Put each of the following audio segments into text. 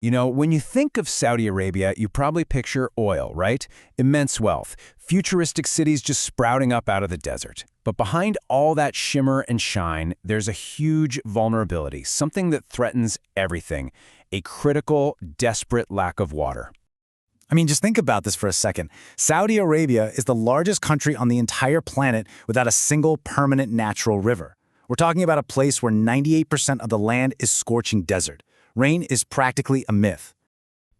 You know, when you think of Saudi Arabia, you probably picture oil, right? Immense wealth, futuristic cities just sprouting up out of the desert. But behind all that shimmer and shine, there's a huge vulnerability, something that threatens everything, a critical, desperate lack of water. I mean, just think about this for a second. Saudi Arabia is the largest country on the entire planet without a single permanent natural river. We're talking about a place where 98% of the land is scorching desert. Rain is practically a myth.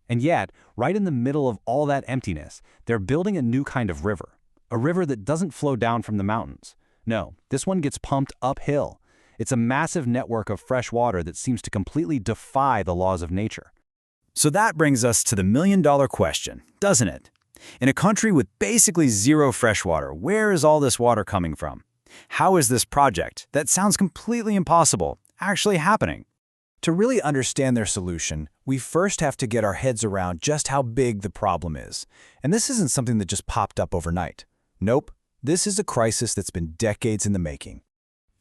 And yet, right in the middle of all that emptiness, they're building a new kind of river. A river that doesn't flow down from the mountains. No, this one gets pumped uphill. It's a massive network of fresh water that seems to completely defy the laws of nature. So that brings us to the million-dollar question, doesn't it? In a country with basically zero fresh water, where is all this water coming from? How is this project, that sounds completely impossible, actually happening? To really understand their solution, we first have to get our heads around just how big the problem is. And this isn't something that just popped up overnight. Nope, this is a crisis that's been decades in the making.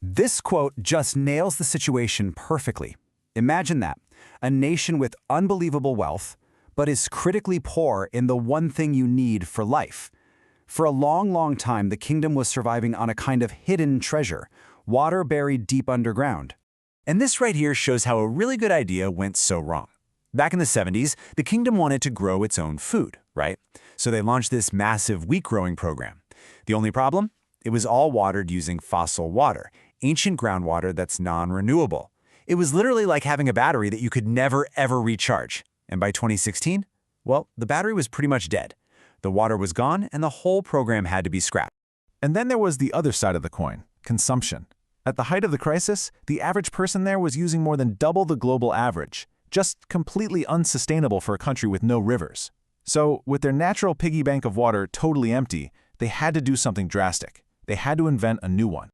This quote just nails the situation perfectly. Imagine that, a nation with unbelievable wealth, but is critically poor in the one thing you need for life. For a long, long time, the kingdom was surviving on a kind of hidden treasure, water buried deep underground. And this right here shows how a really good idea went so wrong. Back in the 70s, the kingdom wanted to grow its own food, right? So they launched this massive wheat growing program. The only problem? It was all watered using fossil water, ancient groundwater that's non-renewable. It was literally like having a battery that you could never, ever recharge. And by 2016, well, the battery was pretty much dead. The water was gone, and the whole program had to be scrapped. And then there was the other side of the coin, consumption. At the height of the crisis, the average person there was using more than double the global average, just completely unsustainable for a country with no rivers. So, with their natural piggy bank of water totally empty, they had to do something drastic. They had to invent a new one.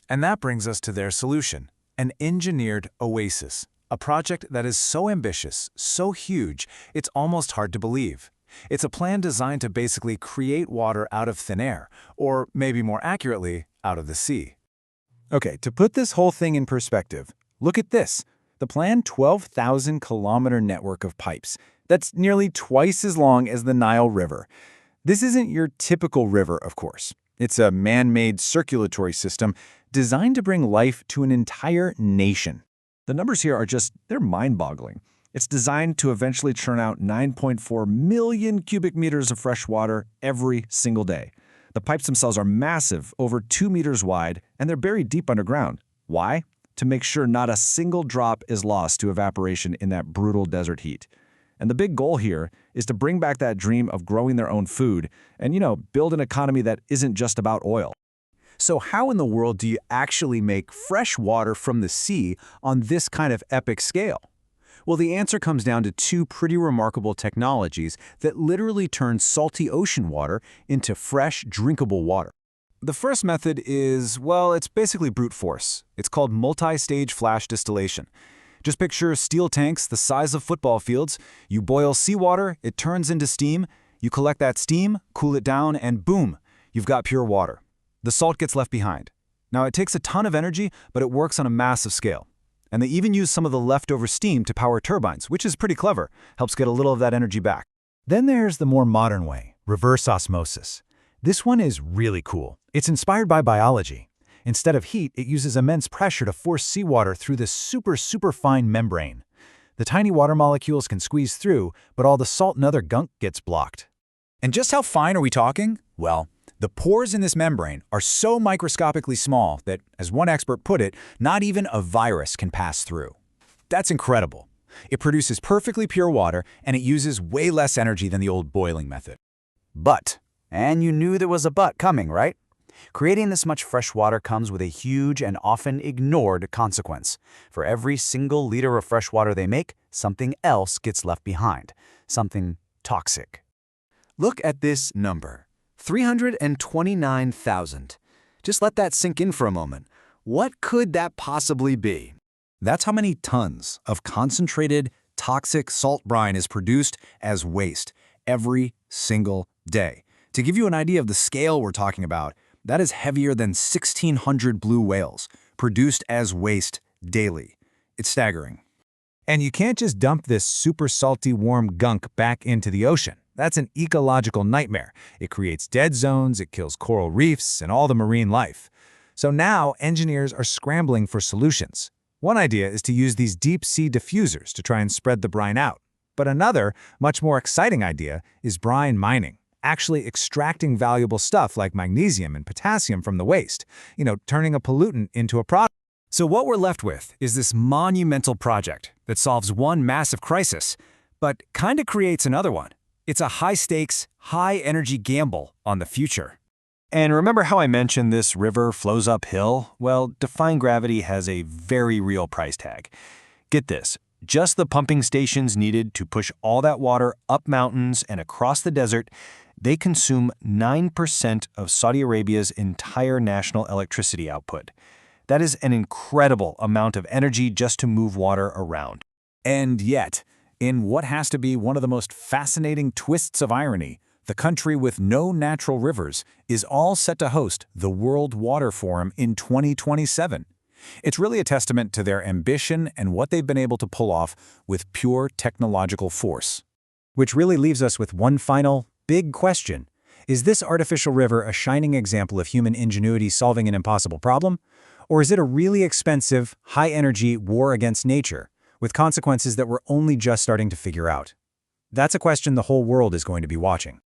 And that brings us to their solution, an engineered oasis, a project that is so ambitious, so huge, it's almost hard to believe. It's a plan designed to basically create water out of thin air, or maybe more accurately, out of the sea. Okay, to put this whole thing in perspective, look at this. The planned 12,000-kilometer network of pipes. That's nearly twice as long as the Nile River. This isn't your typical river, of course. It's a man-made circulatory system designed to bring life to an entire nation. The numbers here are they're mind-boggling. It's designed to eventually churn out 9.4 million cubic meters of fresh water every single day. The pipes themselves are massive, over 2 meters wide, and they're buried deep underground. Why? To make sure not a single drop is lost to evaporation in that brutal desert heat. And the big goal here is to bring back that dream of growing their own food and, build an economy that isn't just about oil. So how in the world do you actually make fresh water from the sea on this kind of epic scale? Well, the answer comes down to two pretty remarkable technologies that literally turn salty ocean water into fresh, drinkable water. The first method is, well, it's basically brute force. It's called multi-stage flash distillation. Just picture steel tanks the size of football fields. You boil seawater, it turns into steam. You collect that steam, cool it down, and boom, you've got pure water. The salt gets left behind. Now, it takes a ton of energy, but it works on a massive scale. And they even use some of the leftover steam to power turbines, which is pretty clever, helps get a little of that energy back. Then there's the more modern way, reverse osmosis. This one is really cool. It's inspired by biology. Instead of heat, it uses immense pressure to force seawater through this super fine membrane. The tiny water molecules can squeeze through, but all the salt and other gunk gets blocked. And just how fine are we talking? Well, the pores in this membrane are so microscopically small that, as one expert put it, not even a virus can pass through. That's incredible. It produces perfectly pure water, and it uses way less energy than the old boiling method. But, and you knew there was a but coming, right? Creating this much fresh water comes with a huge and often ignored consequence. For every single liter of fresh water they make, something else gets left behind, something toxic. Look at this number. 329,000. Just let that sink in for a moment. What could that possibly be? That's how many tons of concentrated, toxic salt brine is produced as waste every single day. To give you an idea of the scale we're talking about, that is heavier than 1,600 blue whales produced as waste daily. It's staggering. And you can't just dump this super salty, warm gunk back into the ocean. That's an ecological nightmare. It creates dead zones, it kills coral reefs, and all the marine life. So now, engineers are scrambling for solutions. One idea is to use these deep-sea diffusers to try and spread the brine out. But another, much more exciting idea is brine mining, actually extracting valuable stuff like magnesium and potassium from the waste, turning a pollutant into a product. So what we're left with is this monumental project that solves one massive crisis, but kind of creates another one. It's a high-stakes, high-energy gamble on the future. And remember how I mentioned this river flows uphill? Well, defying gravity has a very real price tag. Get this, just the pumping stations needed to push all that water up mountains and across the desert, they consume 9% of Saudi Arabia's entire national electricity output. That is an incredible amount of energy just to move water around. And yet, in what has to be one of the most fascinating twists of irony, the country with no natural rivers is all set to host the World Water Forum in 2027. It's really a testament to their ambition and what they've been able to pull off with pure technological force. Which really leaves us with one final, big question. Is this artificial river a shining example of human ingenuity solving an impossible problem? Or is it a really expensive, high-energy war against nature, with consequences that we're only just starting to figure out? That's a question the whole world is going to be watching.